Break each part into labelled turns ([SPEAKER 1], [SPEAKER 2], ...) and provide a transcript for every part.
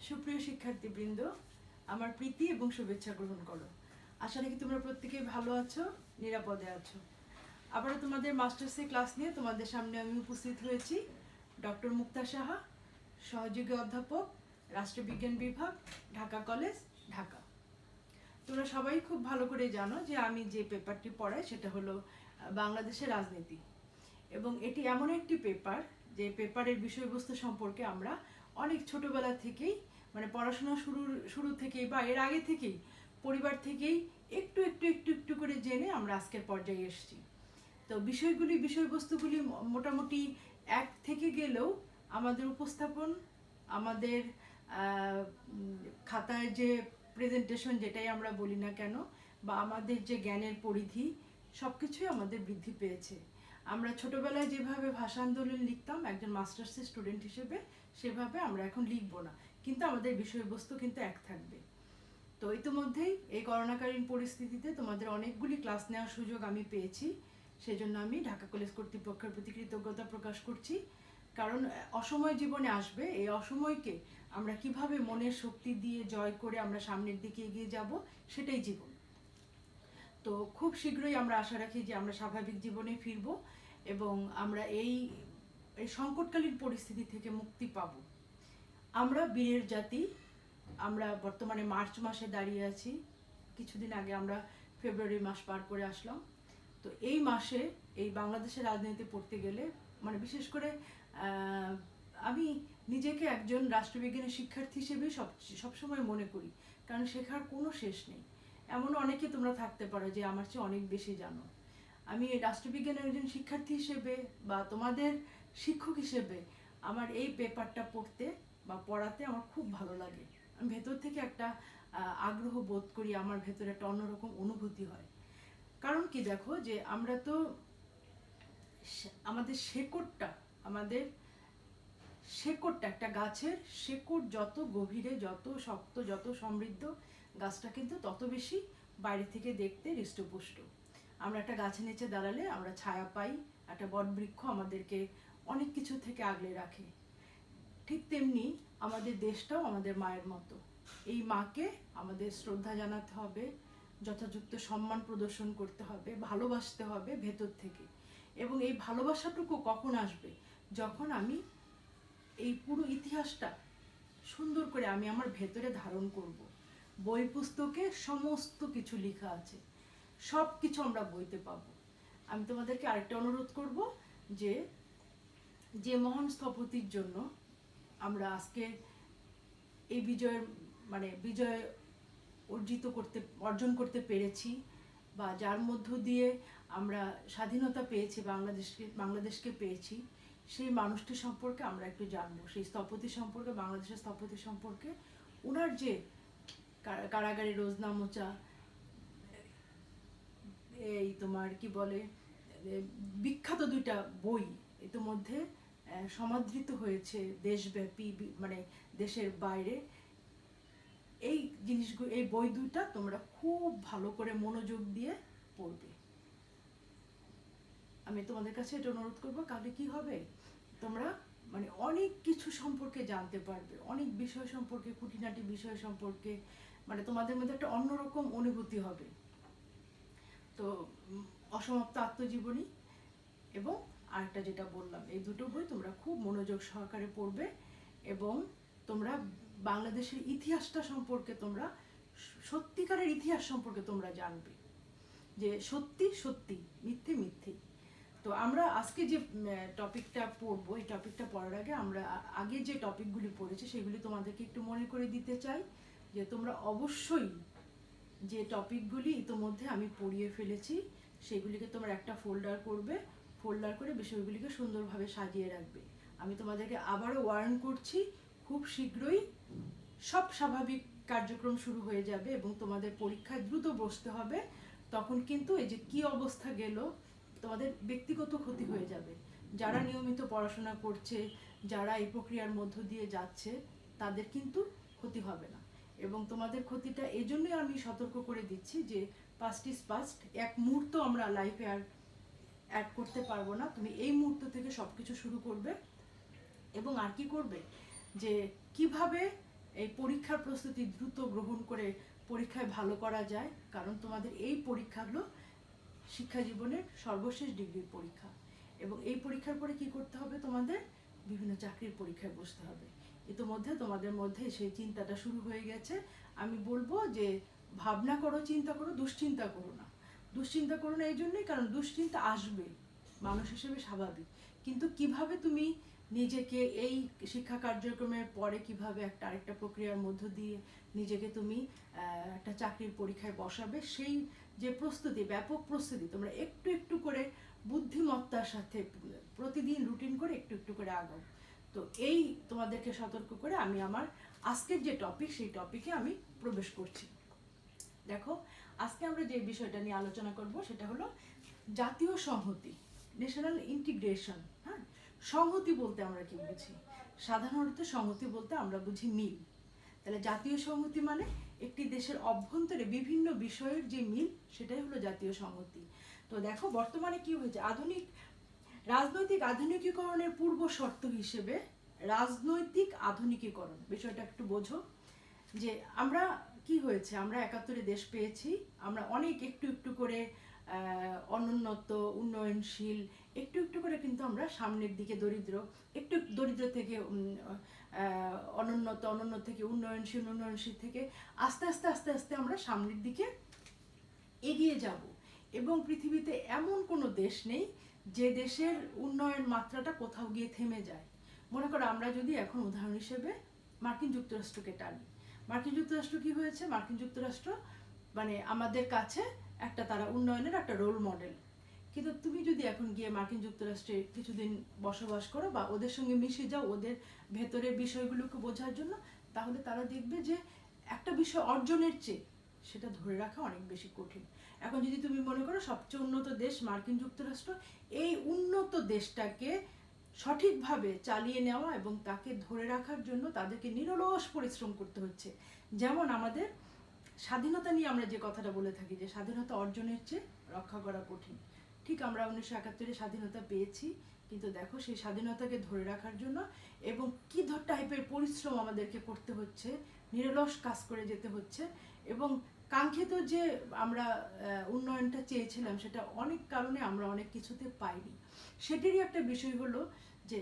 [SPEAKER 1] সুপ্রিয় শিক্ষার্থীবৃন্দ, আমার প্রীতি এবং শুভেচ্ছা গ্রহণ করো। আশা রাখি তোমরা প্রত্যেকেই ভালো আছো, নিরাপদে আছো। আবারও তোমাদের মাস্টার্সের ক্লাস নিয়ে তোমাদের সামনে আমি উপস্থিত হয়েছি। ডক্টর মুক্তা সাহা, সহযোগী অধ্যাপক, রাষ্ট্রবিজ্ঞান বিভাগ, ঢাকা কলেজ, ঢাকা। তোমরা সবাই খুব ভালো করে জানো যে আমি যে পেপারটি পড়াই সেটা হলো বাংলাদেশের রাজনীতি, এবং এটি এমন একটি পেপার যে পেপারের বিষয়বস্তু সম্পর্কে আমরা অনেক ছোটবেলা থেকেই, মানে পড়াশোনা শুরু থেকেই বা এর আগে থেকেই পরিবার থেকেই একটু একটু একটু একটু করে জেনে আমরা আজকের পর্যায়ে এসেছি। তো বিষয়বস্তুগুলি মোটামুটি এক থেকে গেলেও আমাদের উপস্থাপন, আমাদের খাতায় যে প্রেজেন্টেশন যেটাই আমরা বলি না কেন, বা আমাদের যে জ্ঞানের পরিধি, সব কিছুই আমাদের বৃদ্ধি পেয়েছে। আমরা ছোটবেলায় যেভাবে ভাষা আন্দোলন লিখতাম একজন মাস্টার্সের স্টুডেন্ট হিসেবে, সেভাবে আমরা এখন লিখব না, কিন্তু আমাদের বিষয়বস্তু কিন্তু এক থাকবে। তো ইতিমধ্যেই এই করোনাকালীন পরিস্থিতিতে তোমাদের অনেকগুলি ক্লাস নেওয়ার সুযোগ আমি পেয়েছি। সেজন্য আমি ঢাকা কলেজ কর্তৃপক্ষের প্রতি কৃতজ্ঞতা প্রকাশ করছি, কারণ অসময় জীবনে আসবে, এই অসময়কে আমরা কিভাবে মনের শক্তি দিয়ে জয় করে আমরা সামনের দিকে এগিয়ে যাব, সেটাই জীবন। তো খুব শীঘ্রই আমরা আশা রাখি যে আমরা স্বাভাবিক জীবনে ফিরব এবং আমরা এই সংকটকালীন পরিস্থিতি থেকে মুক্তি পাব। আমরা বীরের জাতি, আমরা বর্তমানে মার্চ মাসে দাঁড়িয়ে আছি। কিছুদিন আগে আমরা ফেব্রুয়ারি মাস পার করে আসলাম। তো এই মাসে এই বাংলাদেশের রাজনীতি পড়তে গেলে, মানে বিশেষ করে আমি নিজেকে একজন রাষ্ট্রবিজ্ঞানের শিক্ষার্থী হিসেবে সবসময় মনে করি, কারণ শেখার কোনো শেষ নেই। এমন অনেকে তোমরা থাকতে পারো যে আমার চেয়ে অনেক বেশি জানো। আমি রাষ্ট্রবিজ্ঞানের একজন শিক্ষার্থী হিসেবে বা তোমাদের শিক্ষক হিসেবে আমার এই পেপারটা পড়তে বা পড়াতে আমার খুব ভালো লাগে। আমি ভেতর থেকে একটা আগ্রহ বোধ করি, আমার ভেতরে একটা অন্যরকম অনুভূতি হয়। কারণ কি, দেখো যে আমরা তো আমাদের শেকড়টা একটা গাছের শেকড় যত গভীরে, যত শক্ত, যত সমৃদ্ধ, গাছটা কিন্তু তত বেশি বাইরে থেকে দেখতে হৃষ্টপুষ্ট। আমরা একটা গাছের নিচে দাঁড়ালে আমরা ছায়া পাই, একটা বটবৃক্ষ আমাদেরকে অনেক কিছু থেকে আগলে রাখে। ঠিক তেমনি আমাদের দেশটাও আমাদের মায়ের মতো। এই মাকে আমাদের শ্রদ্ধা জানাতে হবে, যথাযথ সম্মান প্রদর্শন করতে হবে, ভালোবাসতে হবে ভেতর থেকে। এবং এই ভালোবাসাটুকু কখন আসবে? যখন আমি এই পুরো ইতিহাসটা সুন্দর করে আমি আমার ভেতরে ধারণ করব। বই পুস্তকে সমস্ত কিছু লেখা আছে, সব কিছু আমরা বইতে পাবো। আমি তোমাদেরকে আরেকটা অনুরোধ করব যে যে মহান স্থপতির জন্য আমরা আজকে এই বিজয় অর্জন করতে পেরেছি, বা যার মধ্য দিয়ে আমরা স্বাধীনতা পেয়েছি, বাংলাদেশকে পেয়েছি, সেই মানুষটি সম্পর্কে আমরা একটু জানবো, সেই স্থপতি সম্পর্কে, বাংলাদেশের স্থপতি সম্পর্কে। ওনার যে কারাগারে রোজনামচা, এই তোমার কি বলে, বিখ্যাত দুইটা বই ইতিমধ্যে সমাদৃত হয়েছে দেশব্যাপী, মানে দেশের বাইরে। এই জিনিসগুলো, এই বই দুইটা তোমরা খুব ভালো করে মনোযোগ দিয়ে পড়বে। আমি তোমাদের কাছে এটা অনুরোধ করবো, কালকে কি হবে, তোমরা মানে অনেক কিছু সম্পর্কে জানতে পারবে, অনেক বিষয় সম্পর্কে, খুঁটিনাটি বিষয় সম্পর্কে, মানে তোমাদের মধ্যে একটা অন্যরকম অনুভূতি হবে। তো অসমাপ্ত আত্মজীবনী এবং আরেকটা যেটা বললাম, এই দুটো বই তোমরা খুব মনোযোগ সহকারে পড়বে, এবং তোমরা বাংলাদেশের ইতিহাসটা সম্পর্কে, তোমরা সত্যিকারের ইতিহাস সম্পর্কে তোমরা জানবে, যে সত্যি সত্যি, মিথ্যে মিথ্যে। তো আমরা আজকে যে টপিকটা পড়বো, এই টপিকটা পড়ার আগে আমরা আগে যে টপিকগুলি পড়েছি সেগুলি তোমাদেরকে একটু মনে করে দিতে চাই, যে তোমরা অবশ্যই যে টপিকগুলি ইতোমধ্যে আমি পড়িয়ে ফেলেছি সেগুলিকে তোমরা একটা ফোল্ডার করবে, ফোল্ডার করে বিষয়গুলিকে সুন্দরভাবে সাজিয়ে রাখবে। আমি তোমাদেরকে আবারও ওয়ার্ন করছি, খুব শীঘ্রই সব স্বাভাবিক কার্যক্রম শুরু হয়ে যাবে এবং তোমাদের পরীক্ষায় দ্রুত বসতে হবে। তখন কিন্তু এই যে কি অবস্থা গেল, তোমাদের ব্যক্তিগত ক্ষতি হয়ে যাবে। যারা নিয়মিত পড়াশোনা করছে, যারা এই প্রক্রিয়ার মধ্য দিয়ে যাচ্ছে, তাদের কিন্তু ক্ষতি হবে না। এবং তোমাদের ক্ষতিটা এই জন্যই আমি সতর্ক করে দিচ্ছি যে পাস্ট ইজ পাস্ট, এক মুহূর্ত আমরা লাইফে আর অ্যাড করতে পারবো না। তুমি এই মুহূর্ত থেকে সব কিছু শুরু করবে, এবং আর কি করবে, যে কিভাবে এই পরীক্ষার প্রস্তুতি দ্রুত গ্রহণ করে পরীক্ষায় ভালো করা যায়, কারণ তোমাদের এই পরীক্ষা হলো শিক্ষা জীবনের সর্বশেষ ডিগ্রির পরীক্ষা। এবং এই পরীক্ষার পরে কি করতে হবে, তোমাদের বিভিন্ন চাকরির পরীক্ষায় বসতে হবে। ইতোমধ্যে তোমাদের মধ্যে সেই চিন্তাটা শুরু হয়ে গেছে। আমি বলবো যে ভাবনা করো, চিন্তা করো, দুশ্চিন্তা করো না। দুশ্চিন্তা করো না এই জন্যই কারণ দুশ্চিন্তা আসবে, মানুষ হিসেবে স্বাভাবিক। কিন্তু কিভাবে তুমি নিজেকে এই শিক্ষা কার্যক্রমের পরে কিভাবে একটা আরেকটা প্রক্রিয়ার মধ্য দিয়ে নিজেকে তুমি একটা চাকরির পরীক্ষায় বসাবে, সেই যে প্রস্তুতি, ব্যাপক প্রস্তুতি তোমরা একটু একটু করে বুদ্ধিমত্তার সাথে প্রতিদিন রুটিন করে একটু একটু করে আগাও। তো এই তোমাদেরকে সতর্ক করে আমি আমার আজকের যে টপিক, সেই টপিকে আমি প্রবেশ করছি। দেখো, আজকে আমরা যে বিষয়টা নিয়ে আলোচনা করব সেটা হলো জাতীয় সংহতি, ন্যাশনাল ইন্টিগ্রেশন। হ্যাঁ, সংহতি বলতে আমরা কি বুঝি? সাধারণত সংহতি বলতে আমরা বুঝি মিল। তাহলে জাতীয় সংহতি মানে একটি দেশের অভ্যন্তরে বিভিন্ন বিষয়ের যে মিল, সেটাই হলো জাতীয় সংহতি। তো দেখো, বর্তমানে কি হয়েছে, রাজনৈতিক আধুনিকীকরণের পূর্ব শর্ত হিসেবে রাজনৈতিক আধুনিকীকরণ, বিষয়টা একটু বোঝো। যে আমরা কি হয়েছে, আমরা 71-এ দেশ পেয়েছি, আমরা অনেক একটু একটু করে অনুন্নত, উন্নয়নশীল, একটু একটু করে কিন্তু আমরা সামনের দিকে একটু দরিদ্র থেকে অনুন্নত, অনুন্নত থেকে উন্নয়নশীল, উন্নয়নশীল থেকে আস্তে আস্তে আস্তে আস্তে আমরা সামনের দিকে এগিয়ে যাব। এবং পৃথিবীতে এমন কোনো দেশ নেই যে দেশের উন্নয়ন মাত্রাটা কোথাও গিয়ে থেমে যায়। মনে করো, আমরা যদি এখন উদাহরণ হিসেবে মার্কিন যুক্তরাষ্ট্রকে টানি, মার্কিন যুক্তরাষ্ট্র কি হয়েছে, মার্কিন যুক্তরাষ্ট্র মানে আমাদের কাছে একটা, তারা উন্নয়নের একটা রোল মডেল। কিন্তু তুমি যদি এখন গিয়ে মার্কিন যুক্তরাষ্ট্রে কিছুদিন বসবাস করো বা ওদের সঙ্গে মিশে যাও, ওদের ভেতরের বিষয়গুলোকে বোঝার জন্য, তাহলে তারা দেখবে যে একটা বিষয় অর্জনের চেয়ে সেটা ধরে রাখা অনেক বেশি কঠিন। এখন যদি তুমি মনে করো সবচেয়ে উন্নত দেশ মার্কিন যুক্তরাষ্ট্র, এই উন্নত দেশটাকে সঠিকভাবে চালিয়ে নেওয়া এবং তাকে ধরে রাখার জন্য তাদেরকে নিরলস পরিশ্রম করতে হচ্ছে। যেমন আমাদের স্বাধীনতা নিয়ে আমরা যে কথাটা বলে থাকি যে স্বাধীনতা অর্জনের চেয়ে রক্ষা করা কঠিন, ঠিক আমরা 1971-এ স্বাধীনতা পেয়েছি, কিন্তু দেখো সেই স্বাধীনতাকে ধরে রাখার জন্য এবং কি টাইপের পরিশ্রম আমাদেরকে করতে হচ্ছে, নিরলস কাজ করে যেতে হচ্ছে। এবং কাঙ্ক্ষিত যে আমরা উন্নয়নটা চেয়েছিলাম, সেটা অনেক কারণে আমরা অনেক কিছুতে পাইনি। সেটারই একটা বিষয় হলো যে,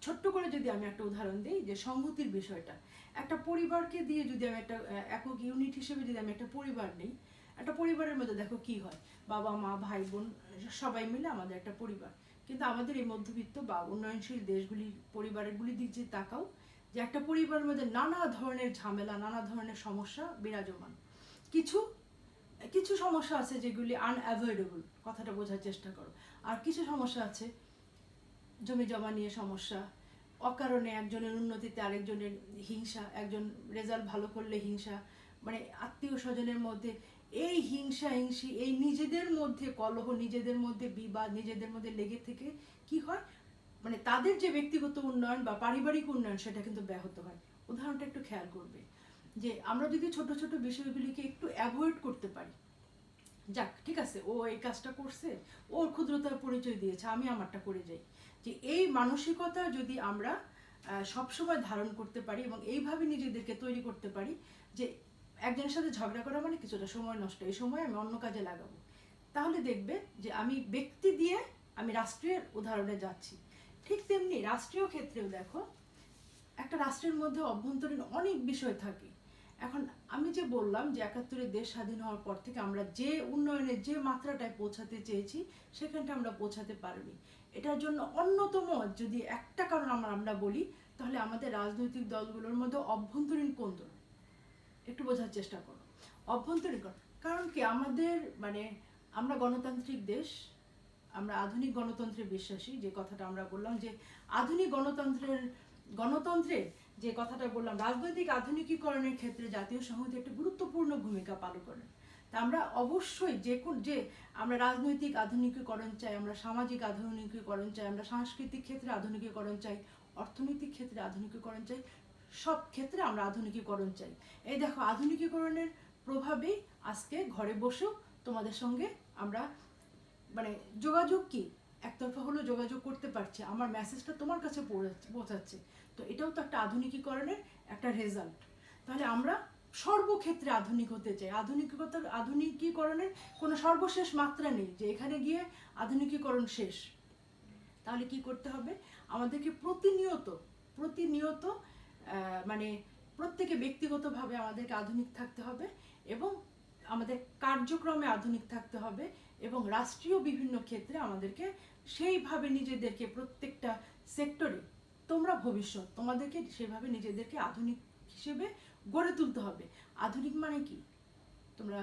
[SPEAKER 1] ছোট্ট করে যদি আমি একটা উদাহরণ দিই, যে সংহতির বিষয়টা, একটা পরিবারকে দিয়ে যদি আমি একটা একক ইউনিট হিসেবে যদি আমি একটা পরিবার নিই, একটা পরিবারের মধ্যে দেখো কি হয়, বাবা মা ভাই বোন সবাই মিলে আমাদের একটা পরিবার। কিন্তু আমাদের এই মধ্যবিত্ত বা উন্নয়নশীল দেশগুলির পরিবারগুলির দিক যে তাকাও, যে একটা পরিবারের মধ্যে নানা ধরনের ঝামেলা, নানা ধরনের সমস্যা বিরাজমান। কিছু কিছু সমস্যা আছে যেগুলি আনঅ্যাভয়েডেবল, কথাটা বোঝার চেষ্টা করো। আর কিছু সমস্যা আছে, জমি জমা নিয়ে সমস্যা, অকারণে একজনের উন্নতিতে আরেকজনের হিংসা, একজন রেজাল্ট ভালো করলে হিংসা, মানে আত্মীয় স্বজনের মধ্যে এই হিংসা হিংসি, এই নিজেদের মধ্যে কলহ, নিজেদের মধ্যে বিবাদ, নিজেদের মধ্যে লেগে থেকে কি হয়, মানে তাদের যে ব্যক্তিগত উন্নয়ন বা পারিবারিক উন্নয়ন, সেটা কিন্তু ব্যাহত হয়। উদাহরণটা একটু খেয়াল করবে, যে আমরা যদি ছোট ছোট বিষয়গুলিকে একটু অ্যাভয়েড করতে পারি, যাক ঠিক আছে, ও এই কাজটা করছে, ওর ক্ষুদ্রতার পরিচয় দিয়েছে, আমি আমারটা করে যাই, যে এই মানসিকতা যদি আমরা সবসময় ধারণ করতে পারি এবং এইভাবে নিজেদেরকে তৈরি করতে পারি যে একজনের সাথে ঝগড়া করা মানে কিছুটা সময় নষ্ট, এই সময় আমি অন্য কাজে লাগাবো, তাহলে দেখবে যে আমি ব্যক্তি দিয়ে আমি রাষ্ট্রের উদাহরণে যাচ্ছি। ঠিক তেমনি রাষ্ট্রীয় ক্ষেত্রেও দেখো, একটা রাষ্ট্রের মধ্যে অভ্যন্তরীণ অনেক বিষয় থাকে। এখন আমি যে বললাম যে 71-এ দেশ স্বাধীন হওয়ার পর থেকে আমরা যে উন্নয়নের যে মাত্রাটায় পৌঁছাতে চেয়েছি, সেখানটা আমরা পৌঁছাতে পারিনি। এটার জন্য অন্যতম যদি একটা কারণ আমরা বলি, তাহলে আমাদের রাজনৈতিক দলগুলোর মধ্যে অভ্যন্তরীণ কোন্দল। একটু বোঝার চেষ্টা করো, অভ্যন্তরীণ কারণ কি, আমাদের মানে আমরা গণতান্ত্রিক দেশ, আমরা আধুনিক গণতন্ত্রে বিশ্বাসী, যে কথাটা আমরা বললাম যে আধুনিক গণতন্ত্রের যে কথাটা বললাম, রাজনৈতিক আধুনিকীকরণের ক্ষেত্রে জাতীয় সংহতি একটা গুরুত্বপূর্ণ ভূমিকা পালন করে। তা আমরা অবশ্যই যে আমরা রাজনৈতিক আধুনিকীকরণ চাই, আমরা সামাজিক আধুনিকীকরণ চাই, আমরা সাংস্কৃতিক ক্ষেত্রে আধুনিকীকরণ চাই, অর্থনৈতিক ক্ষেত্রে আধুনিকীকরণ চাই, সব ক্ষেত্রে আমরা আধুনিকীকরণ চাই। এই দেখো, আধুনিকীকরণের প্রভাবেই আজকে ঘরে বসেও তোমাদের সঙ্গে আমরা মানে যোগাযোগ কি একতরফা হলো যোগাযোগ করতে পারছে, আমার মেসেজটা তোমার কাছে পৌঁছাচ্ছে। তো এটাও তো একটা আধুনিকীকরণের একটা রেজাল্ট। তাহলে আমরা সর্বক্ষেত্রে আধুনিক হতে চাই। আধুনিকীকরণের কোনো সর্বশেষ মাত্রা নেই যে এখানে গিয়ে আধুনিকীকরণ শেষ। তাহলে কি করতে হবে? আমাদেরকে প্রতিনিয়ত মানে প্রত্যেকে ব্যক্তিগতভাবে আমাদেরকে আধুনিক থাকতে হবে এবং আমাদের কার্যক্রমে আধুনিক থাকতে হবে এবং রাষ্ট্রীয় বিভিন্ন ক্ষেত্রে আমাদেরকে সেইভাবে নিজেদেরকে প্রত্যেকটা সেক্টরে তোমরা ভবিষ্যৎ তোমাদেরকে সেভাবে নিজেদেরকে আধুনিক হিসেবে গড়ে তুলতে হবে। আধুনিক মানে কি? তোমরা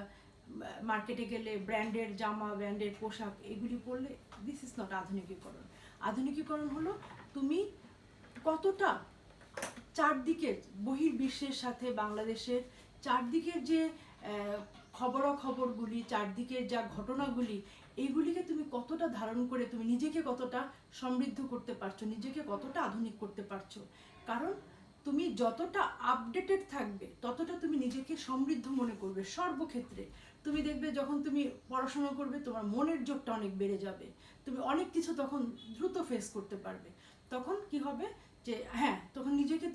[SPEAKER 1] মার্কেটে গেলে ব্র্যান্ডের জামা, ব্র্যান্ডের পোশাক এগুলি পরলে দিস ইজ নট আধুনিকীকরণ। আধুনিকীকরণ হলো তুমি কতটা চারদিকের বহির্বিশ্বের সাথে বাংলাদেশের চারদিকের যে খবরাখবরগুলি, চারদিকের যা ঘটনাগুলি, এইগুলিকে তুমি কতটা ধারণ করে তুমি নিজেকে কতটা সমৃদ্ধ করতে পারছো, নিজেকে কতটা আধুনিক করতে পারছো। কারণ তুমি যতটা আপডেটেড থাকবে ততটা তুমি নিজেকে সমৃদ্ধ মনে করবে সর্বক্ষেত্রে। তুমি দেখবে যখন তুমি পড়াশোনা করবে তোমার মনের জোরটা অনেক বেড়ে যাবে, তুমি অনেক কিছু তখন দ্রুত ফেস করতে পারবে। তখন কি হবে যে হ্যাঁ, তখন নিজেকে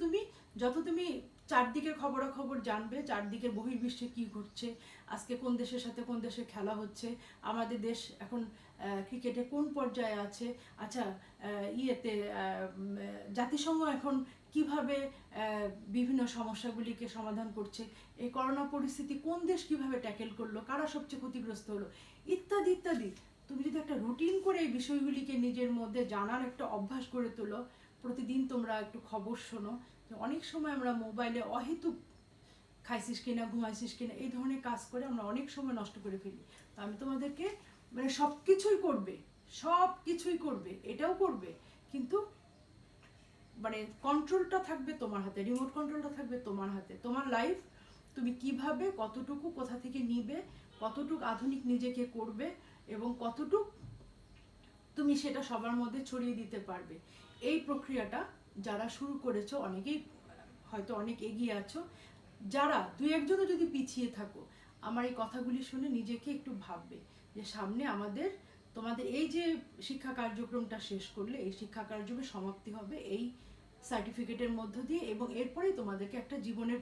[SPEAKER 1] যত তুমি চারদিকের খবরাখবর জানবে, চারদিকের বহির্বিশ্বে কি ঘটছে, আজকে কোন দেশের সাথে কোন দেশের খেলা হচ্ছে, আমাদের দেশ এখন ক্রিকেটে কোন পর্যায়ে আছে, আচ্ছা ইয়েতে জাতিসংঘ এখন কিভাবে বিভিন্ন সমস্যাগুলিকে সমাধান করছে, এই করোনা পরিস্থিতি কোন দেশ কিভাবে ট্যাকেল করলো, কারা সবচেয়ে ক্ষতিগ্রস্ত হলো, ইত্যাদি ইত্যাদি। তুমি যদি একটা রুটিন করে এই বিষয়গুলিকে নিজের মধ্যে জানার একটা অভ্যাস গড়ে তোলো, প্রতিদিন তোমরা একটু খবর শোনো। অনেক সময় আমরা মোবাইলে অহেতুক খাইছিস কিনা, ঘুমাইছিস কিনা এই ধরনের কাজ করে আমরা অনেক সময় নষ্ট করে ফেলি। তো আমি তোমাদেরকে মানে সব কিছুই করবে, এটাও করবে, কিন্তু মানে কন্ট্রোলটা থাকবে তোমার হাতে, রিমোট কন্ট্রোলটা থাকবে তোমার হাতে। তোমার লাইফ তুমি কিভাবে কতটুকু কোথা থেকে নিবে, কতটুকু আধুনিক নিজেকে করবে এবং কতটুক তুমি সেটা সবার মধ্যে ছড়িয়ে দিতে পারবে। এই প্রক্রিয়াটা যারা শুরু করেছো অনেকেই হয়তো অনেক এগিয়ে আছো, যারা দুই একজনও যদি পিছিয়ে থাকো আমার এই কথাগুলি শুনে নিজেকে একটু ভাববে যে সামনে তোমাদের এই যে শিক্ষা কার্যক্রমটা শেষ করলে এই শিক্ষা কার্যক্রমের সমাপ্তি হবে এই সার্টিফিকেটের মধ্য দিয়ে এবং এরপরেই তোমাদেরকে একটা জীবনের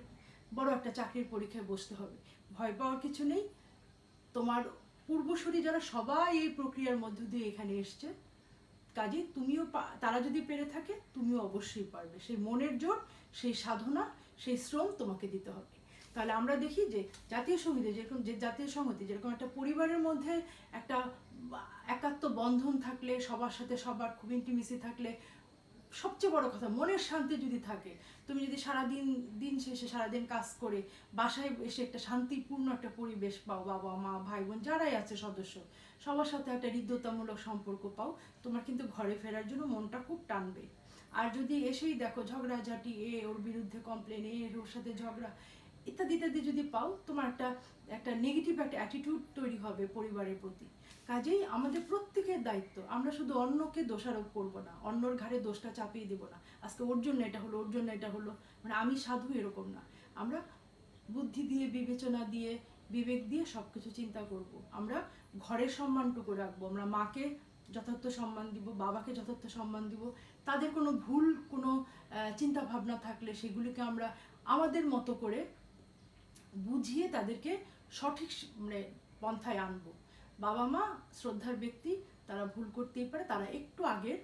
[SPEAKER 1] বড় একটা চাকরির পরীক্ষায় বসতে হবে। ভয় পাওয়ার কিছু নেই। তোমার পূর্বসূরি যারা সবাই এই প্রক্রিয়ার মধ্য দিয়ে এখানে এসছে, কাজে তারা যদি পেরে থাকে তুমিও অবশ্যই পারবে। সেই মনের জোর, সেই সাধনা, সেই শ্রম তোমাকে দিতে হবে। তাহলে আমরা দেখি যে জাতীয় সংহতি যেরকম একটা পরিবারের মধ্যে একটা একাত্ম বন্ধন থাকলে, সবার সাথে সবার খুব ইন্টিমেসি থাকলে, সবচেয়ে বড় কথা মনের শান্তি যদি থাকে, তুমি যদি দিন শেষে সারাদিন কাজ করে বাসায় এসে একটা শান্তিপূর্ণ একটা পরিবেশ পাও, বাবা মা ভাই বোন যারাই আছে সদস্য সবার সাথে একটা হৃদ্যতামূলক সম্পর্ক পাও, তোমার কিন্তু ঘরে ফেরার জন্য মনটা খুব টানবে। আর যদি এসেই দেখো ঝগড়াঝাটি, ওর বিরুদ্ধে কমপ্লেন, ওর সাথে ঝগড়া ইত্যাদি ইত্যাদি যদি পাও, তোমার একটা নেগেটিভ একটা অ্যাটিটিউড তৈরি হবে পরিবারের প্রতি। কাজেই আমাদের প্রত্যেকের দায়িত্ব, আমরা শুধু অন্যকে দোষারোপ করব না, অন্যর ঘাড়ে দোষটা চাপিয়ে দেব না, আজকে ওর জন্য এটা হলো মানে আমি সাধু এরকম না। আমরা বুদ্ধি দিয়ে, বিবেচনা দিয়ে, বিবেক দিয়ে সবকিছু চিন্তা করব। আমরা ঘরের সম্মানটুকু রাখবো, আমরা মাকে যথার্থ সম্মান দিব, বাবাকে যথার্থ সম্মান দিব, তাদের কোনো ভুল কোনো চিন্তা ভাবনা থাকলে সেগুলিকে আমরা আমাদের মতো করে বুঝিয়ে তাদেরকে সঠিক মানে পন্থায় আনবো। বাবা মা শ্রদ্ধার ব্যক্তি, তারা ভুল করতেই পারে, তারা একটু আগের,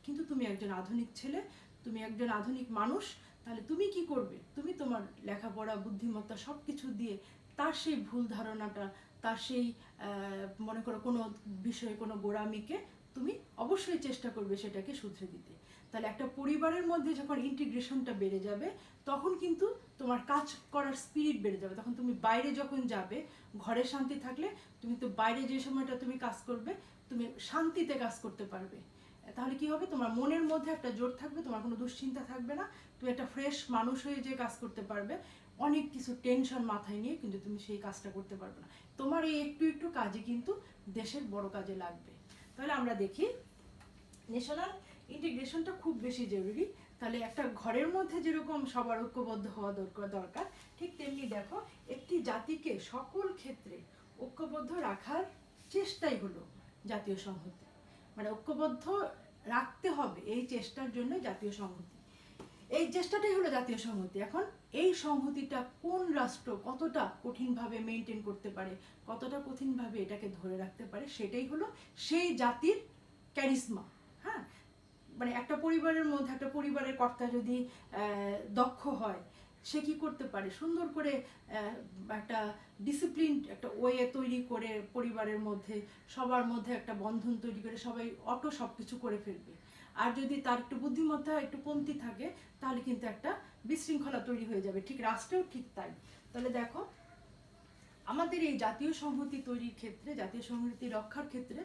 [SPEAKER 1] কিন্তু তুমি একজন আধুনিক ছেলে, তুমি একজন আধুনিক মানুষ, তাহলে তুমি কি করবে? তুমি তোমার লেখাপড়া, বুদ্ধিমত্তা সব কিছু দিয়ে তার সেই ভুল ধারণাটা, তার সেই মনে করো কোনো বিষয়ে কোনো গোড়ামিকে তুমি অবশ্যই চেষ্টা করবে সেটাকে শুধরে দিতে। তাহলে একটা পরিবারের মধ্যে যখন ইন্টিগ্রেশনটা বেড়ে যাবে তখন কিন্তু তোমার কাজ করার স্পিরিট বেড়ে যাবে। তখন তুমি বাইরে যখন যাবে, ঘরে শান্তি থাকলে তুমি তো বাইরে যে সময়টা তুমি কাজ করবে তুমি শান্তিতে কাজ করতে পারবে। তাহলে কি হবে? তোমার মনের মধ্যে একটা জোর থাকবে, তোমার কোনো দুশ্চিন্তা থাকবে না, তুমি একটা ফ্রেশ মানুষ হয়ে যে কাজ করতে পারবে। অনেক কিছু টেনশন মাথায় নিয়ে কিন্তু তুমি সেই কাজটা করতে পারবে না। তোমার এই একটু একটু কাজে কিন্তু দেশের বড় কাজে লাগবে। তাহলে আমরা দেখি ন্যাশনাল ইন্টিগ্রেশনটা খুব বেশি জরুরি। তাহলে একটা ঘরের মধ্যে যেরকম সবার ঐক্যবদ্ধ হওয়া দরকার, ঠিক তেমনি দেখো একটি জাতিকে সকল ক্ষেত্রে ঐক্যবদ্ধ রাখার চেষ্টাই হলো জাতীয় সংহতি। মানে ঐক্যবদ্ধ রাখতে হবে, এই চেষ্টার জন্য জাতীয় সংহতি। এই চেষ্টাটাই হলো জাতীয় সংহতি। এখন এই সংহতিটা কোন রাষ্ট্র কতটা কঠিনভাবে মেনটেন করতে পারে, কতটা কঠিনভাবে এটাকে ধরে রাখতে পারে, সেটাই হলো সেই জাতির ক্যারিসমা। হ্যাঁ, মানে একটা পরিবারের মধ্যে একটা পরিবারের কর্তা যদি দক্ষ হয়, সে কি করতে পারে, সুন্দর করে একটা ডিসিপ্লিন একটা ওয়ে তৈরি করে পরিবারের মধ্যে সবার মধ্যে একটা বন্ধন তৈরি করে সবাই সব কিছু করে ফেলবে। আর যদি তার একটু বুদ্ধিমত্তা একটু কমতি থাকে, তাহলে কিন্তু একটা বিশৃঙ্খলা তৈরি হয়ে যাবে। ঠিক রাষ্ট্রেও ঠিক তাই। তাহলে দেখো, আমাদের এই জাতীয় সংহতি তৈরির ক্ষেত্রে, জাতীয় সংহতি রক্ষার ক্ষেত্রে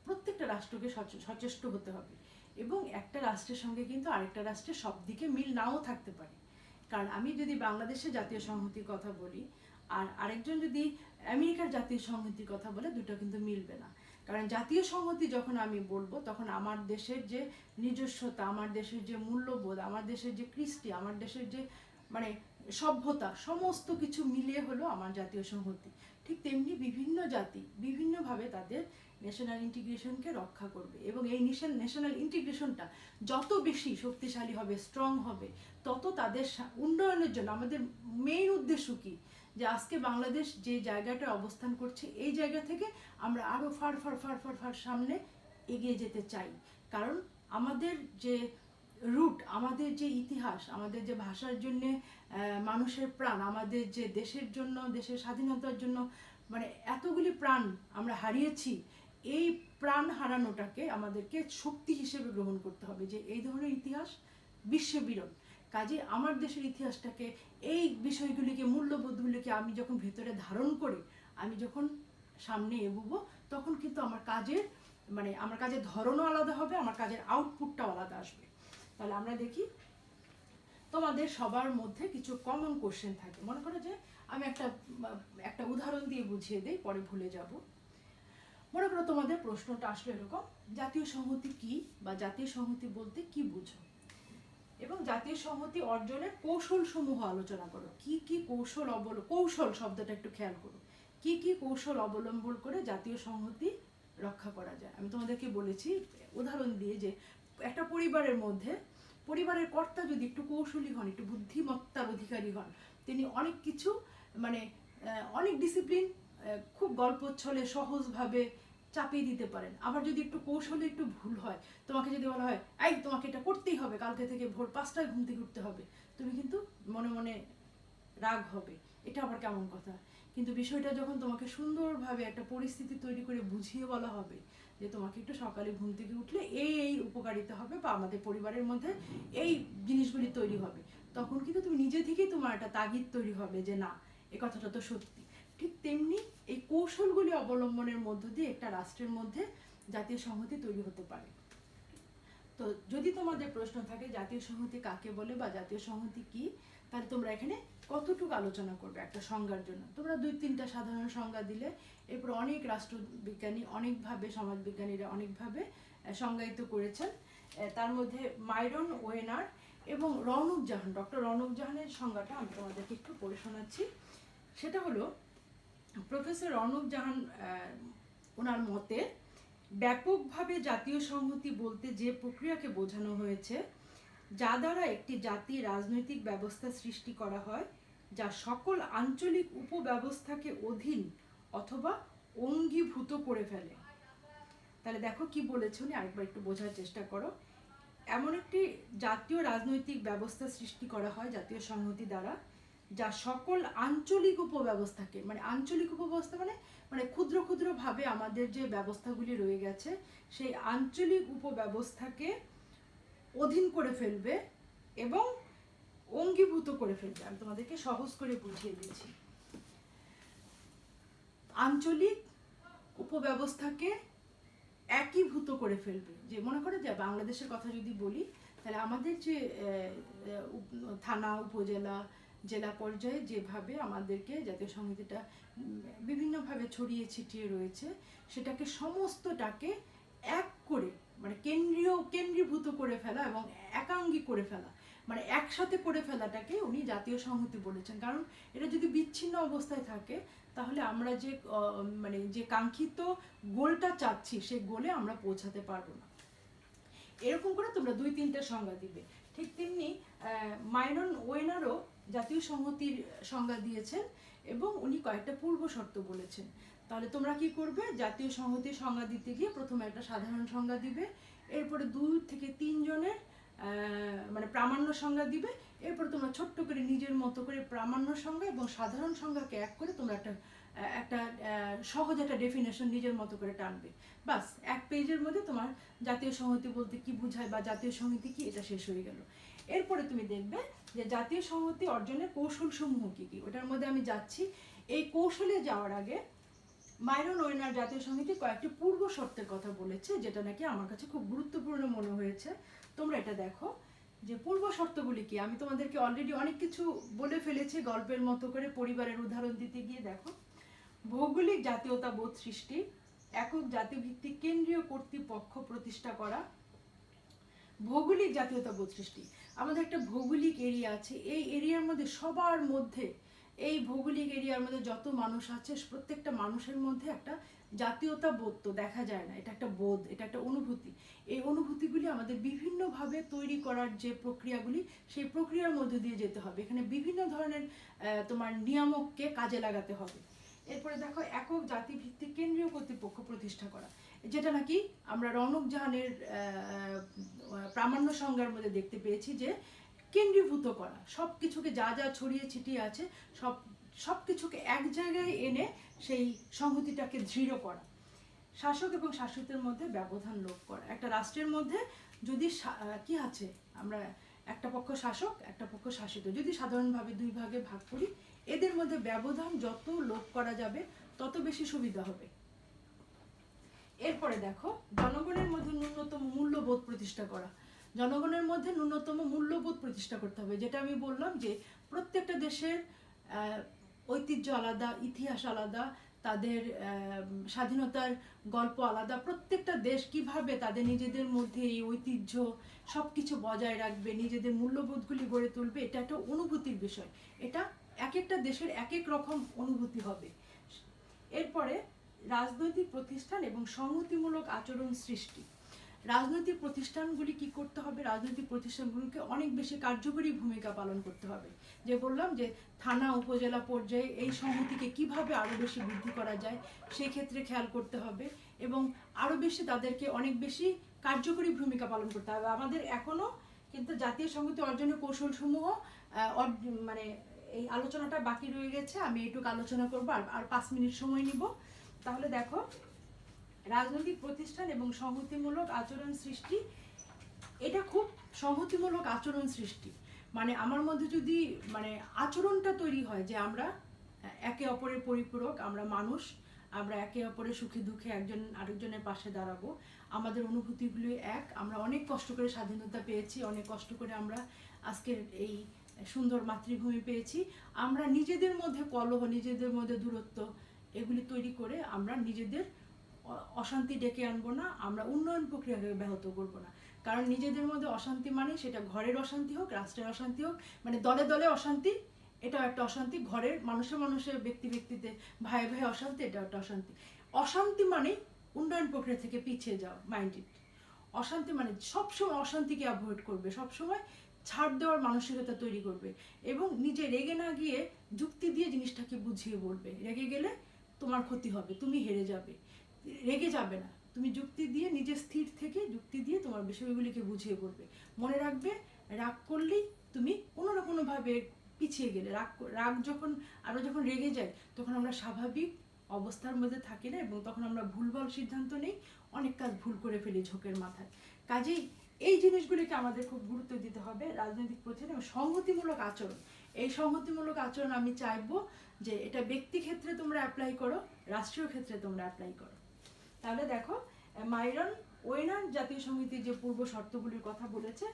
[SPEAKER 1] প্রত্যেকটা রাষ্ট্রকে সচেষ্ট হতে হবে। এবং একটা রাষ্ট্রের সঙ্গে কিন্তু আরেকটা রাষ্ট্রের সব দিকে মিল নাও থাকতে পারে। কারণ আমি যদি বাংলাদেশের জাতীয় সংহতির কথা বলি আর আরেকজন যদি আমেরিকার জাতীয় সংহতির কথা বলে, দুটো কিন্তু মিলবে না। কারণ জাতীয় সংহতি যখন আমি বলবো, তখন আমার দেশের যে নিজস্বতা, আমার দেশের যে মূল্যবোধ, আমার দেশের যে কৃষ্টি, আমার দেশের যে মানে সভ্যতা, সমস্ত কিছু মিলিয়ে হলো আমার জাতীয় সংহতি। ঠিক তেমনি বিভিন্ন জাতি বিভিন্নভাবে তাদের ন্যাশনাল ইন্টিগ্রেশনকে রক্ষা করবে। এবং এই ন্যাশনাল ইন্টিগ্রেশনটা যত বেশি শক্তিশালী হবে, স্ট্রং হবে, তত তাদের উন্নয়নের জন্য আমাদের মেইন উদ্দেশ্য কি, যে আজকে বাংলাদেশ যে জায়গাটা অবস্থান করছে, এই জায়গা থেকে আমরা আরও far far far far far সামনে এগিয়ে যেতে চাই। কারণ আমাদের যে রুট, আমাদের যে ইতিহাস, আমাদের যে ভাষার জন্যে মানুষের প্রাণ, আমাদের যে দেশের জন্য, দেশের স্বাধীনতার জন্য মানে এতগুলি প্রাণ আমরা হারিয়েছি, এই প্রাণ হারানোটাকে আমাদেরকে শক্তি হিসেবে গ্রহণ করতে হবে যে এই ধরনের ইতিহাস বিশ্বে বিরল। কাজে আমার দেশের ইতিহাসটাকে, এই বিষয়গুলিকে, মূল্যবোধগুলিকে আমি যখন ভেতরে ধারণ করে আমি যখন সামনে এগোবো, তখন কিন্তু আমার কাজের আমার কাজের ধরনও আলাদা হবে, আমার কাজের আউটপুটটাও আলাদা আসবে। তাহলে আমরা দেখি, তোমাদের সবার মধ্যে কিছু কমন কোশ্চেন থাকে। মনে করো যে আমি একটা উদাহরণ দিয়ে বুঝিয়ে দিই, পরে ভুলে যাব। মনে করো তোমাদের প্রশ্নটা আসলে এরকম, জাতীয় সংহতি কি, বা জাতীয় সংহতি বলতে কি বুঝো, এবং জাতীয় সংহতি অর্জনের কৌশল সমূহ আলোচনা করো। কি কি কৌশল শব্দটা একটু খেয়াল করো, কি কি কৌশল অবলম্বন করে জাতীয় সংহতি রক্ষা করা যায়। আমি তোমাদেরকে বলেছি উদাহরণ দিয়ে যে একটা পরিবারের মধ্যে পরিবারের কর্তা যদি একটু কৌশলী হন, একটু বুদ্ধিমত্তার অধিকারী হন, তিনি অনেক কিছু অনেক ডিসিপ্লিন খুব গল্পচ্ছলে সহজভাবে চাপিয়ে দিতে পারেন। আবার যদি একটু কৌশলে একটু ভুল হয়, তোমাকে যদি বলা হয় এই তোমাকে এটা করতেই হবে, কালকে থেকে ভোর 5টায় ঘুম থেকে উঠতে হবে, তুমি কিন্তু মনে মনে রাগ হবে, এটা আবার কেমন কথা। কিন্তু বিষয়টা যখন তোমাকে সুন্দরভাবে একটা পরিস্থিতি তৈরি করে বুঝিয়ে বলা হবে যে তোমাকে একটু সকালে ঘুম থেকে উঠলে এই উপকারিতা হবে, বা আমাদের পরিবারের মধ্যে এই জিনিসগুলি তৈরি হবে, তখন কিন্তু তুমি নিজে থেকেই তোমার একটা তাগিদ তৈরি হবে যে না, এ কথাটা তো সত্যি। ঠিক তেমনি এই কৌশলগুলি অবলম্বনের মধ্য দিয়ে একটা রাষ্ট্রের মধ্যে জাতীয় সংহতি তৈরি হতে পারে। তো যদি তোমাদের প্রশ্ন থাকে জাতীয় সংহতি কাকে বলে বা জাতীয় সংহতি কি, তাহলে তোমরা এখানে কতটুকু আলোচনা করবে একটা সংজ্ঞার জন্য। তোমরা 2-3টা সাধারণ সংজ্ঞা দিলে, এরপর অনেক রাষ্ট্রবিজ্ঞানী অনেকভাবে, সমাজবিজ্ঞানীরা অনেকভাবে সংজ্ঞায়িত করেছেন। তার মধ্যে মাইরন ওয়েনার এবং রওনক জাহান, ডক্টর রওনক জাহানের সংজ্ঞাটা আমি তোমাদেরকে একটু পড়ে শোনাচ্ছি। সেটা হলো, প্রফেসর রওনক জাহান ওনার মতে ব্যাপকভাবে জাতীয় সংহতি বলতে যে প্রক্রিয়াকে বোঝানো হয়েছে, যা দ্বারা একটি জাতির রাজনৈতিক ব্যবস্থা সৃষ্টি করা হয়, যা সকল আঞ্চলিক উপব্যবস্থাকে অধীন অথবা অঙ্গীভূত করে ফেলে। তাহলে দেখো কি বলেছে উনি, আরেকবার একটু বোঝার চেষ্টা করো। এমন একটি জাতীয় রাজনৈতিক ব্যবস্থা সৃষ্টি করা হয় জাতীয় সংহতি দ্বারা, যা সকল আঞ্চলিক উপব্যবস্থাকে, আঞ্চলিক উপব্যবস্থা মানে ক্ষুদ্র ক্ষুদ্র ভাবে আমাদের যে ব্যবস্থাগুলি রয়ে গেছে, সেই আঞ্চলিক উপব্যবস্থাকে অধীন করে ফেলবে এবং অঙ্গীভূত করে ফেলবে। আমি তোমাদেরকে সহজ করে বুঝিয়ে দিচ্ছি। আঞ্চলিক উপব্যবস্থাকে একীভূত করে ফেলবে। যে মনে করে যে বাংলাদেশের কথা যদি বলি, তাহলে আমাদের যে থানা, উপজেলা, জেলা পর্যায়ে যেভাবে আমাদেরকে জাতীয় সংহতিটা বিভিন্নভাবে ছড়িয়ে ছিটিয়ে রয়েছে, সেটাকে সমস্তটাকে এক করে কেন্দ্রীভূত করে ফেলা এবং একাঙ্গী করে ফেলা, একসাথে করে ফেলাটাকে উনি জাতীয় সংহতি বলেছেন। কারণ এটা যদি বিচ্ছিন্ন অবস্থায় থাকে, তাহলে আমরা যে কাঙ্ক্ষিত গোলটা চাচ্ছি, সেই গোলে আমরা পৌঁছাতে পারবো না। এরকম করে তোমরা 2-3টা সংজ্ঞা দিবে। ঠিক তেমনি মাইরন ওয়েনারও জাতীয় সংহতির সংজ্ঞা দিয়েছেন এবং উনি কয়েকটা পূর্ব শর্ত বলেছেন। তাহলে তোমরা কি করবে, জাতীয় সংহতির সংজ্ঞা দিতে গিয়ে প্রথমে একটা সাধারণ সংজ্ঞা দিবে, এরপরে 2 থেকে 3 জনের মানে প্রামাণ্য সংজ্ঞা দিবে, এরপর তোমরা ছোট্ট করে নিজের মতো করে প্রামাণ্য সংজ্ঞা এবং সাধারণ সংজ্ঞাকে এক করে তোমরা একটা একটা সহজ একটা ডেফিনেশন নিজের মতো করে টানবে। বাস 1 পেজের মধ্যে তোমার জাতীয় সংহতি বলতে কি বোঝায় বা জাতীয় সংহতি কি এটা শেষ হয়ে গেল। এরপরে তুমি দেখবে যে জাতীয় সংহতি অর্জনের কৌশলসমূহ কী কী, ওটার মধ্যে আমি যাচ্ছি। এই কৌশলে যাওয়ার আগে মাইরন ওয়েনার জাতীয় সংহতি কয়েকটি পূর্ব শর্তের কথা বলেছে, যেটা নাকি আমার কাছে খুব গুরুত্বপূর্ণ মনে হয়েছে। তোমরা এটা দেখো যে পূর্ব শর্তগুলি কি। আমি তোমাদেরকে অলরেডি অনেক কিছু বলে ফেলেছি গল্পের মতো করে, পরিবারের উদাহরণ দিতে গিয়ে। দেখো, ভৌগোলিক জাতীয়তাবোধ সৃষ্টি, একক জাতিভিত্তিক কেন্দ্রীয় কর্তৃপক্ষ প্রতিষ্ঠা করা। ভৌগোলিক জাতীয়তাবোধ সৃষ্টি, আমাদের একটা ভৌগোলিক এরিয়া আছে, এই এরিয়ার মধ্যে সবার মধ্যে, এই ভৌগোলিক এরিয়ার মধ্যে যত মানুষ আছে প্রত্যেকটা মানুষের মধ্যে একটা জাতীয়তা বোধ তো দেখা যায় না, এটা একটা বোধ, এটা একটা অনুভূতি। এই অনুভূতিগুলি আমাদের বিভিন্নভাবে তৈরি করার যে প্রক্রিয়াগুলি, সেই প্রক্রিয়ার মধ্যে দিয়ে যেতে হবে। এখানে বিভিন্ন ধরনের তোমার নিয়ামককে কাজে লাগাতে হবে। এরপরে দেখো, একক জাতিভিত্তিক কেন্দ্রীয় কর্তৃপক্ষ প্রতিষ্ঠা করা, যেটা নাকি আমরা রৌনক জাহানের প্রামাণ্য সংজ্ঞার মধ্যে দেখতে পেয়েছি যে কেন্দ্রীভূত করা, সব কিছুকে যা যা ছড়িয়ে ছিটিয়ে আছে সব কিছুকে এক জায়গায় এনে সেই সংহতিটাকে দৃঢ় করা। শাসক এবং শাসিতের মধ্যে ব্যবধান লোপ করা, একটা রাষ্ট্রের মধ্যে যদি কি আছে, আমরা একটা পক্ষ শাসক একটা পক্ষ শাসিত, যদি সাধারণভাবে 2 ভাগে ভাগ করি, এদের মধ্যে ব্যবধান যত লোপ করা যাবে তত বেশি সুবিধা হবে। এরপরে দেখো, জনগণের মধ্যে ন্যূনতম মূল্যবোধ প্রতিষ্ঠা করা। জনগণের মধ্যে ন্যূনতম মূল্যবোধ প্রতিষ্ঠা করতে হবে, যেটা আমি বললাম যে প্রত্যেকটা দেশের ঐতিহ্য আলাদা, ইতিহাস আলাদা, তাদের স্বাধীনতার গল্প আলাদা। প্রত্যেকটা দেশ কিভাবে তাদের নিজেদের মধ্যে এই ঐতিহ্য সব কিছু বজায় রাখবে, নিজেদের মূল্যবোধগুলি গড়ে তুলবে, এটা একটা অনুভূতির বিষয়। এটা এক একটা দেশের এক এক রকম অনুভূতি হবে। এরপরে রাজনৈতিক প্রতিষ্ঠান এবং সংহতিমূলক আচরণ সৃষ্টি। রাজনৈতিক প্রতিষ্ঠানগুলি কি করতে হবে, রাজনৈতিক প্রতিষ্ঠানগুলিকে অনেক বেশি কার্যকরী ভূমিকা পালন করতে হবে। যে বললাম যে থানা উপজেলা পর্যায়ে এই সংহতিকে কিভাবে আরও বেশি বৃদ্ধি করা যায় সেই ক্ষেত্রে খেয়াল করতে হবে এবং আরও বেশি তাদেরকে অনেক বেশি কার্যকরী ভূমিকা পালন করতে হবে। আমাদের এখনও কিন্তু জাতীয় সংহতি অর্জনের কৌশলসমূহ মানে এই আলোচনাটা বাকি রয়ে গেছে। আমি এইটুকু আলোচনা করবো, আর 5 মিনিট সময় নিব। তাহলে দেখো, রাজনৈতিক প্রতিষ্ঠান এবং সংহতিমূলক আচরণ সৃষ্টি, এটা খুব সংহতিমূলক আচরণ সৃষ্টি মানে আমার মধ্যে যদি মানে আচরণটা তৈরি হয় যে আমরা একে অপরের পরিপূরক, আমরা মানুষ, আমরা একে অপরের সুখে দুঃখে একজন আরেকজনের পাশে দাঁড়াবো, আমাদের অনুভূতিগুলি এক, আমরা অনেক কষ্ট করে স্বাধীনতা পেয়েছি, অনেক কষ্ট করে আমরা আজকের এই সুন্দর মাতৃভূমি পেয়েছি। আমরা নিজেদের মধ্যে কলহ, নিজেদের মধ্যে দূরত্ব এগুলি তৈরি করে আমরা নিজেদের অশান্তি ডেকে আনবো না, আমরা উন্নয়ন প্রক্রিয়াকে ব্যাহত করবো না। কারণ নিজেদের মধ্যে অশান্তি মানে সেটা ঘরের অশান্তি হোক, রাষ্ট্রের অশান্তি হোক, মানে দলে দলে অশান্তি, এটাও একটা অশান্তি। ঘরের মানুষে ব্যক্তি ব্যক্তিতে ভাই ভাই অশান্তি, এটাও একটা অশান্তি। অশান্তি মানে উন্নয়ন প্রক্রিয়া থেকে পিছিয়ে যাও, মাইন্ড ইট। অশান্তি মানে সবসময় অশান্তিকে অ্যাভয়েড করবে, সবসময় ছাড় দেওয়ার মানসিকতা তৈরি করবে এবং নিজে রেগে না গিয়ে যুক্তি দিয়ে জিনিসটাকে বুঝিয়ে বলবে। রেগে গেলে তোমার ক্ষতি হবে, তুমি হেরে যাবে। রেগে যাবে না, তুমি যুক্তি দিয়ে নিজে স্থির থেকে যুক্তি দিয়ে তোমার বিষয়গুলিকে বুঝিয়ে বলবে। মনে রাখবে, রাগ করলেই তুমি কোনো না কোনোভাবে পিছিয়ে গেলে, রাগ যখন যখন রেগে যায় তখন আমরা স্বাভাবিক অবস্থার মধ্যে থাকি না এবং তখন আমরা ভুলভাল সিদ্ধান্ত নেই, অনেক কাজ ভুল করে ফেলি ঝোঁকের মাথায়। কাজেই এই জিনিসগুলিকে আমাদের খুব গুরুত্ব দিতে হবে। রাজনৈতিক প্রতিষ্ঠান এবং সংহতিমূলক আচরণ, এই সংহতিমূলক আচরণ আমি চাইবো যে এটা ব্যক্তি ক্ষেত্রে তোমরা অ্যাপ্লাই করো, রাষ্ট্রীয় ক্ষেত্রে তোমরা অ্যাপ্লাই করো। তাহলে দেখো, মাইরন ওয়েনার জাতীয় সংহতির যে পূর্ব শর্তগুলির কথা বলেছে,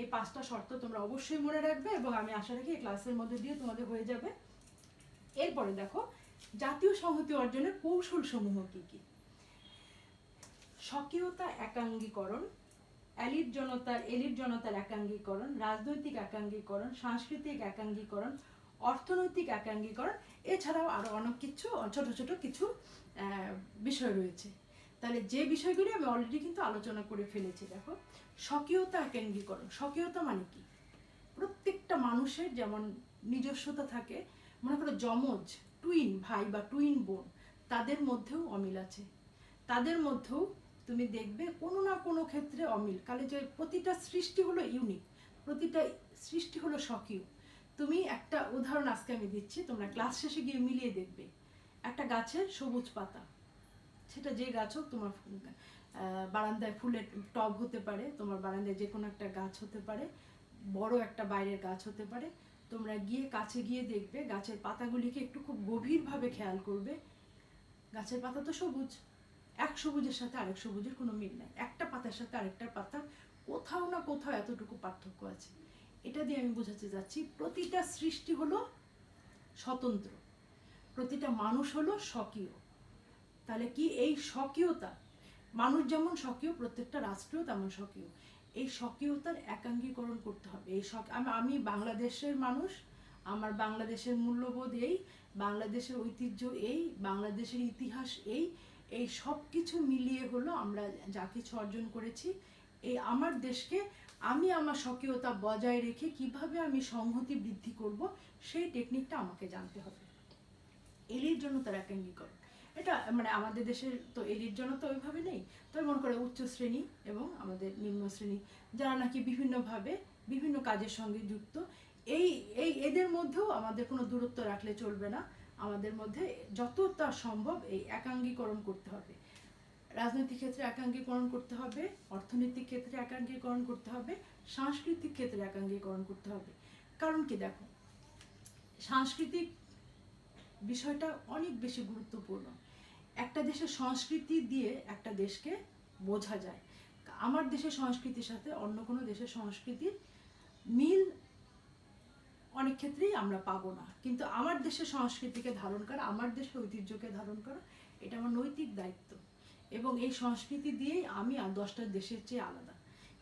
[SPEAKER 1] এই 5টা শর্ত তোমরা অবশ্যই মনে রাখবে এবং আমি আশা রাখি এই ক্লাসের মধ্যে দিয়ে তোমাদের হয়ে যাবে। এরপরে দেখো, জাতীয় সংহতি অর্জনের কৌশলসমূহ কি কি। স্বকীয়তা একাঙ্গীকরণ, এলিট জনতার একাঙ্গীকরণ, রাজনৈতিক একাঙ্গীকরণ, সাংস্কৃতিক একাঙ্গীকরণ, অর্থনৈতিক একাঙ্গীকরণ, এছাড়াও আরো অনেক কিছু ছোট ছোট কিছু বিষয় রয়েছে। তাহলে যে বিষয়গুলি আমি অলরেডি কিন্তু আলোচনা করে ফেলেছি। দেখো, স্বকীয়তা একাঙ্গীকরণ, স্বকীয়তা মানে কি? প্রত্যেকটা মানুষের যেমন নিজস্বতা থাকে, মনে করো যমজ টুইন ভাই বা টুইন বোন, তাদের মধ্যেও অমিল আছে। তাদের মধ্যেও তুমি দেখবে কোনো না কোনো ক্ষেত্রে অমিল, কালে যে প্রতিটা সৃষ্টি হলো ইউনিক, প্রতিটা সৃষ্টি হলো স্বকীয়। তুমি একটা উদাহরণ আজকে আমি দিচ্ছি, তোমরা ক্লাস শেষে গিয়ে মিলিয়ে দেখবে। একটা গাছের সবুজ পাতা, সেটা যে গাছ হোক, তোমার বারান্দায় ফুলের টব হতে পারে, তোমার বারান্দায় যে কোনো একটা গাছ হতে পারে, বড় একটা বাইরের গাছ হতে পারে, তোমরা গিয়ে কাছে গিয়ে দেখবে গাছের পাতাগুলিকে একটু খুব গভীরভাবে খেয়াল করবে। গাছের পাতা তো সবুজ, এক সবুজের সাথে আরেক সবুজের কোনো মিল নাই, একটা পাতার সাথে আরেকটার পাতা কোথাও না কোথাও এতটুকু পার্থক্য আছে। এটা দিয়ে আমি বোঝাতে যাচ্ছি প্রতিটা সৃষ্টি হলো স্বতন্ত্র, প্রতিটা মানুষ হলো স্বকীয়। তাহলে কি এই স্বকীয়তা, মানুষ যেমন স্বকীয়, প্রত্যেকটা রাষ্ট্রও তেমন স্বকীয়। এই স্বকীয়তার একাঙ্গীকরণ করতে হবে। আমি বাংলাদেশের মানুষ, আমার বাংলাদেশের মূল্যবোধ এই, বাংলাদেশের ঐতিহ্য এই, বাংলাদেশের ইতিহাস এই, এই সব কিছু মিলিয়ে হলো আমরা যা কিছু অর্জন করেছি। এই আমার দেশকে আমি আমার স্বকীয়তা বজায় রেখে কিভাবে আমি সংহতি বৃদ্ধি করব, সেই টেকনিকটা আমাকে জানতে হবে। এলির জন্য তার একাঙ্গীকরণ, এটা মানে আমাদের দেশের তো এলির জন্য তো ওইভাবে নেই। তবে মনে করে উচ্চ শ্রেণী এবং আমাদের নিম্ন শ্রেণী, যারা নাকি বিভিন্নভাবে বিভিন্ন কাজের সঙ্গে যুক্ত, এই এই এদের মধ্যেও আমাদের কোনো দূরত্ব রাখলে চলবে না। আমাদের মধ্যে যতটা সম্ভব এই একাঙ্গীকরণ করতে হবে। রাজনৈতিক ক্ষেত্রে একাঙ্গীকরণ করতে হবে, অর্থনৈতিক ক্ষেত্রে একাঙ্গীকরণ করতে হবে, সাংস্কৃতিক ক্ষেত্রে একাঙ্গীকরণ করতে হবে। কারণ কি দেখো, সাংস্কৃতিক বিষয়টা অনেক বেশি গুরুত্বপূর্ণ। একটা দেশের সংস্কৃতি দিয়ে একটা দেশকে বোঝা যায়। আমার দেশের সংস্কৃতির সাথে অন্য কোনো দেশের সংস্কৃতির মিল অনেক ক্ষেত্রেই আমরা পাবো না, কিন্তু আমার দেশের সংস্কৃতিকে ধারণ করা, আমার দেশের ঐতিহ্যকে ধারণ করা, এটা আমার নৈতিক দায়িত্ব। এবং এই সংস্কৃতি দিয়েই আমি আর 10টা দেশের চেয়ে আলাদা।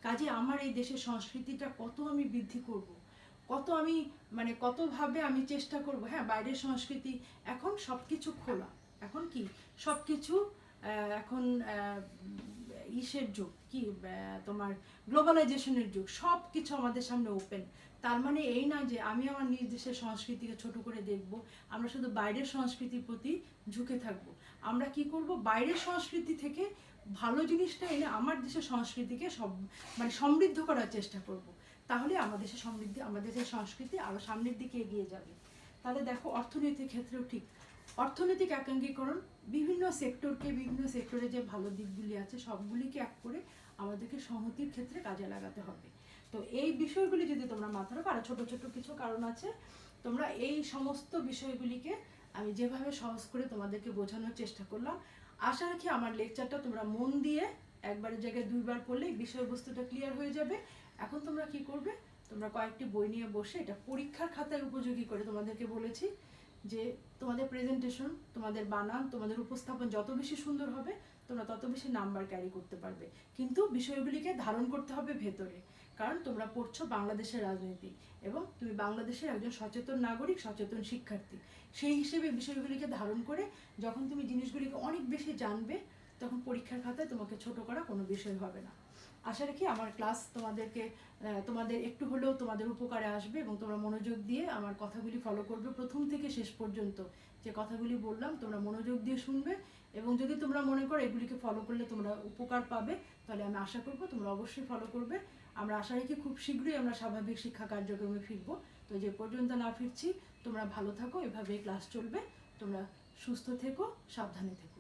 [SPEAKER 1] কাজে আমার এই দেশের সংস্কৃতিটা কত আমি বৃদ্ধি করব, কত আমি মানে কতভাবে আমি চেষ্টা করব। হ্যাঁ, বাইরের সংস্কৃতি এখন সব কিছু খোলা, এখন কি সব কিছু এখন ইসের যুগ, কি তোমার গ্লোবালাইজেশনের যুগ, সব কিছু আমাদের সামনে ওপেন। তার মানে এই না যে আমি আমার নিজ দেশের সংস্কৃতিকে ছোট করে দেখব, আমরা শুধু বাইরের সংস্কৃতির প্রতি ঝুঁকে থাকব। আমরা কি করব, বাইরের সংস্কৃতি থেকে ভালো জিনিসটা এনে আমার দেশের সংস্কৃতিকে মানে সমৃদ্ধ করার চেষ্টা করব। তাহলে আমাদের দেশের সমৃদ্ধি, আমাদের দেশের সংস্কৃতি আরও সামনের দিকে এগিয়ে যাবে। তাহলে দেখো অর্থনৈতিক ক্ষেত্রেও ঠিক, অর্থনৈতিক একাঙ্গীকরণ বিভিন্ন সেক্টরকে, বিভিন্ন সেক্টরে যে ভালো দিকগুলি আছে সবগুলিকে এক করে আমাদেরকে সংহতির ক্ষেত্রে কাজে লাগাতে হবে। তো এই বিষয়গুলি যদি তোমরা মাথায় রাখো, আরও ছোটো ছোটো কিছু কারণ আছে, তোমরা এই সমস্ত বিষয়গুলিকে আমি যেভাবে সহজ করে তোমাদেরকে বোঝানোর চেষ্টা করলাম, আশা রাখি আমার লেকচারটা তোমরা মন দিয়ে একবারের জায়গায় দুইবার পড়লেই বিষয়বস্তুটা ক্লিয়ার হয়ে যাবে। এখন তোমরা কি করবে, তোমরা কয়েকটি বই নিয়ে বসে এটা পরীক্ষার খাতায় উপযোগী করে, তোমাদেরকে বলেছি যে তোমাদের প্রেজেন্টেশন, তোমাদের বানান, তোমাদের উপস্থাপন যত বেশি সুন্দর হবে তোমরা তত বেশি নাম্বার ক্যারি করতে পারবে। কিন্তু বিষয়গুলিকে ধারণ করতে হবে ভেতরে, কারণ তোমরা পড়ছো বাংলাদেশের রাজনীতি এবং তুমি বাংলাদেশের একজন সচেতন নাগরিক, সচেতন শিক্ষার্থী। সেই হিসেবে বিষয়গুলিকে ধারণ করে যখন তুমি জিনিসগুলিকে অনেক বেশি জানবে, তখন পরীক্ষার খাতায় তোমাকে ছোট করা কোনো বিষয় হবে না। আশা রাখি আমার ক্লাস তোমাদের একটু হলেও তোমাদের উপকারে আসবে এবং তোমরা মনোযোগ দিয়ে আমার কথাগুলি ফলো করবে প্রথম থেকে শেষ পর্যন্ত। যে কথাগুলি বললাম তোমরা মনোযোগ দিয়ে শুনবে, এবং যদি তোমরা মনে করো এগুলিকে ফলো করলে তোমরা উপকার পাবে, তাহলে আমি আশা করবো তোমরা অবশ্যই ফলো করবে। আমরা আশা রাখি খুব শীঘ্রই আমরা স্বাভাবিক শিক্ষা কার্যক্রমে ফিরবো। তো যে পর্যন্ত না ফিরছি, তোমরা ভালো থাকো, এভাবেই ক্লাস চলবে। তোমরা সুস্থ থেকো, সাবধানে থেকো।